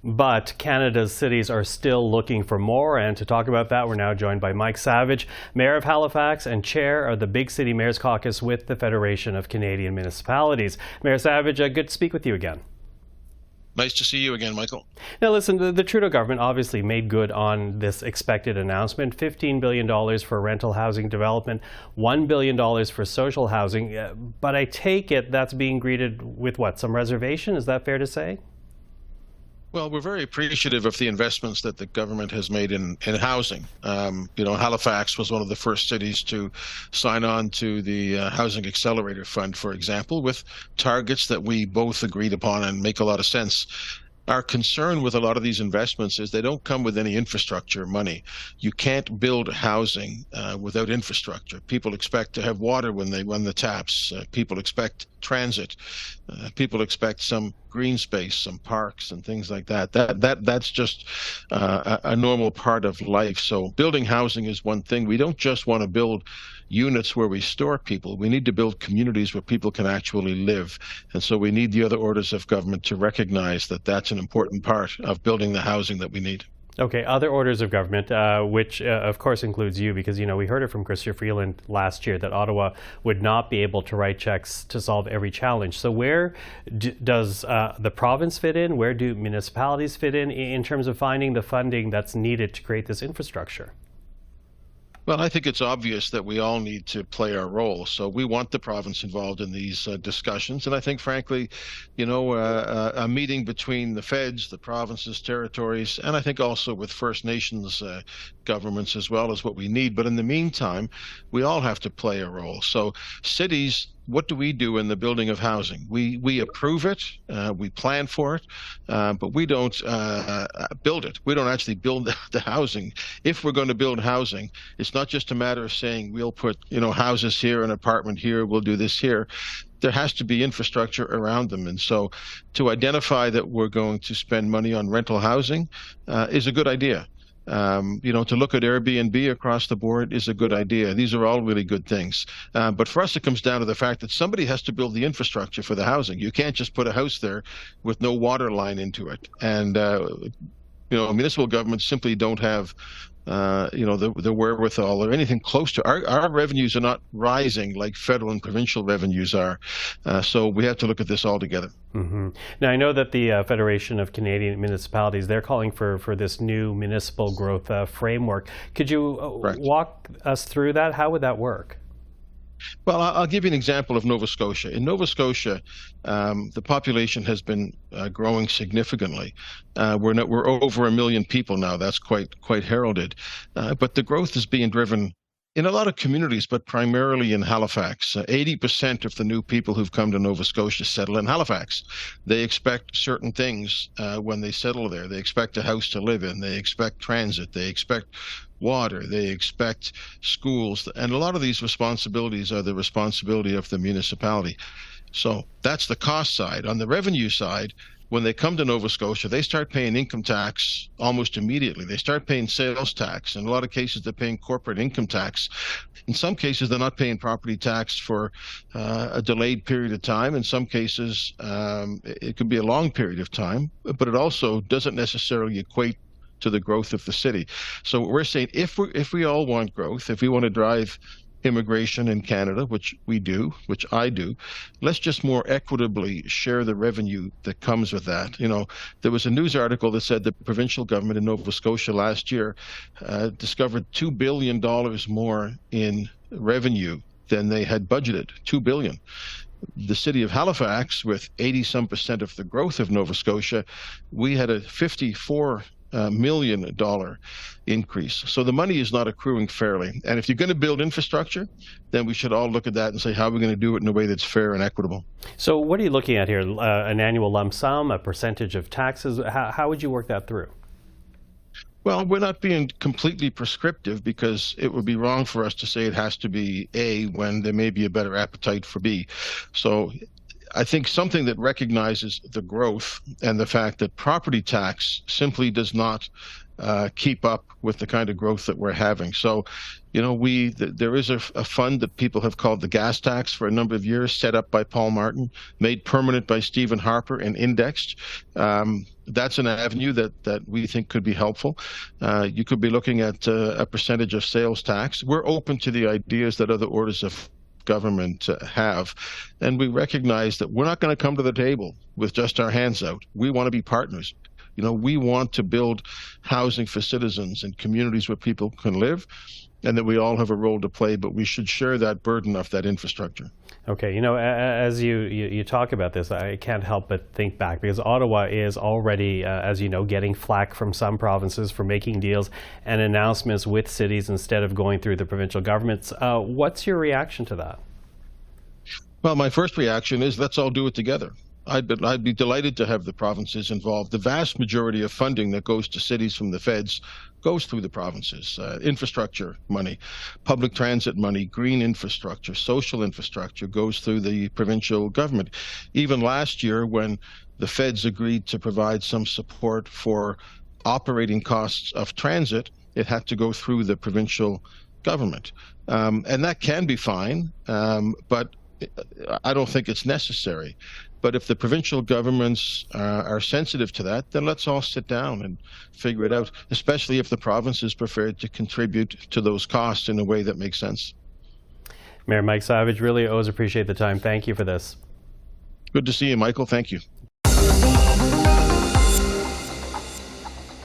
But Canada's cities are still looking for more, and to talk about that, we're now joined by Mike Savage, Mayor of Halifax and Chair of the Big City Mayors Caucus with the Federation of Canadian Municipalities. Mayor Savage, good to speak with you again. Nice to see you again, Michael. Now listen, the Trudeau government obviously made good on this expected announcement, $15 billion for rental housing development, $1 billion for social housing, but I take it that's being greeted with what, some reservation? Is that fair to say? Well, we're very appreciative of the investments that the government has made in housing. Halifax was one of the first cities to sign on to the Housing Accelerator Fund, for example, with targets that we both agreed upon and make a lot of sense. Our concern with a lot of these investments is they don't come with any infrastructure money. You can't build housing without infrastructure. People expect to have water when they run the taps. People expect transit. People expect some green space, some parks and things like that. That's just a normal part of life. So building housing is one thing. We don't just want to build units where we store people. We need to build communities where people can actually live. And so we need the other orders of government to recognize that that's an important part of building the housing that we need. Okay, other orders of government, which of course includes you, because, we heard it from Chrystia Freeland last year that Ottawa would not be able to write checks to solve every challenge. So where does the province fit in? Where do municipalities fit in terms of finding the funding that's needed to create this infrastructure? Well, I think it's obvious that we all need to play our role. So we want the province involved in these discussions. And I think, frankly, a meeting between the feds, the provinces, territories, and I think also with First Nations governments as well is what we need. But in the meantime, we all have to play a role. So cities, what do we do in the building of housing? We approve it, we plan for it, but we don't build it. We don't actually build the housing. If we're going to build housing, it's not just a matter of saying we'll put houses here, an apartment here, we'll do this here. There has to be infrastructure around them. And so to identify that we're going to spend money on rental housing is a good idea. To look at Airbnb across the board is a good idea. These are all really good things. But for us, it comes down to the fact that somebody has to build the infrastructure for the housing. You can't just put a house there with no water line into it. And, municipal governments simply don't have the wherewithal or anything close to our revenues are not rising like federal and provincial revenues are. So we have to look at this all together. Mm-hmm. Now, I know that the Federation of Canadian Municipalities, they're calling for this new municipal growth framework. Could you walk us through that? How would that work? Well, I'll give you an example of Nova Scotia. In Nova Scotia, the population has been growing significantly. We're over 1 million people now. That's quite heralded. But the growth is being driven in a lot of communities, but primarily in Halifax. 80% of the new people who've come to Nova Scotia settle in Halifax. They expect certain things when they settle there. They expect a house to live in. They expect transit. They expect water. They expect schools. And a lot of these responsibilities are the responsibility of the municipality. So that's the cost side. On the revenue side, when they come to Nova Scotia, they start paying income tax almost immediately. They start paying sales tax. In a lot of cases, they're paying corporate income tax. In some cases, they're not paying property tax for a delayed period of time. In some cases, it could be a long period of time, but it also doesn't necessarily equate to the growth of the city. So we're saying if we all want growth, if we want to drive immigration in Canada, which we do, which I do, let's just more equitably share the revenue that comes with that. There was a news article that said the provincial government in Nova Scotia last year discovered $2 billion more in revenue than they had budgeted, $2 billion. The city of Halifax, with 80-some% of the growth of Nova Scotia, we had a $54 million increase. So the money is not accruing fairly. And if you're going to build infrastructure, then we should all look at that and say, how are we going to do it in a way that's fair and equitable? So what are you looking at here? An annual lump sum, a percentage of taxes? How would you work that through? Well, we're not being completely prescriptive because it would be wrong for us to say it has to be A when there may be a better appetite for B. So I think something that recognizes the growth and the fact that property tax simply does not keep up with the kind of growth that we're having. So, there is a fund that people have called the gas tax for a number of years, set up by Paul Martin, made permanent by Stephen Harper, and indexed. That's an avenue that we think could be helpful. You could be looking at a percentage of sales tax. We're open to the ideas that other orders of government have, and we recognize that we're not going to come to the table with just our hands out. We want to be partners. We want to build housing for citizens and communities where people can live, and that we all have a role to play, but we should share that burden of that infrastructure. Okay, as you talk about this, I can't help but think back, because Ottawa is already, as you know, getting flack from some provinces for making deals and announcements with cities instead of going through the provincial governments. What's your reaction to that? Well, my first reaction is let's all do it together. I'd be delighted to have the provinces involved. The vast majority of funding that goes to cities from the feds goes through the provinces. Infrastructure money, public transit money, green infrastructure, social infrastructure goes through the provincial government. Even last year, when the feds agreed to provide some support for operating costs of transit, it had to go through the provincial government. And that can be fine, but I don't think it's necessary. But if the provincial governments are sensitive to that, then let's all sit down and figure it out, especially if the province is prepared to contribute to those costs in a way that makes sense. Mayor Mike Savage, really always appreciate the time. Thank you for this. Good to see you, Michael. Thank you.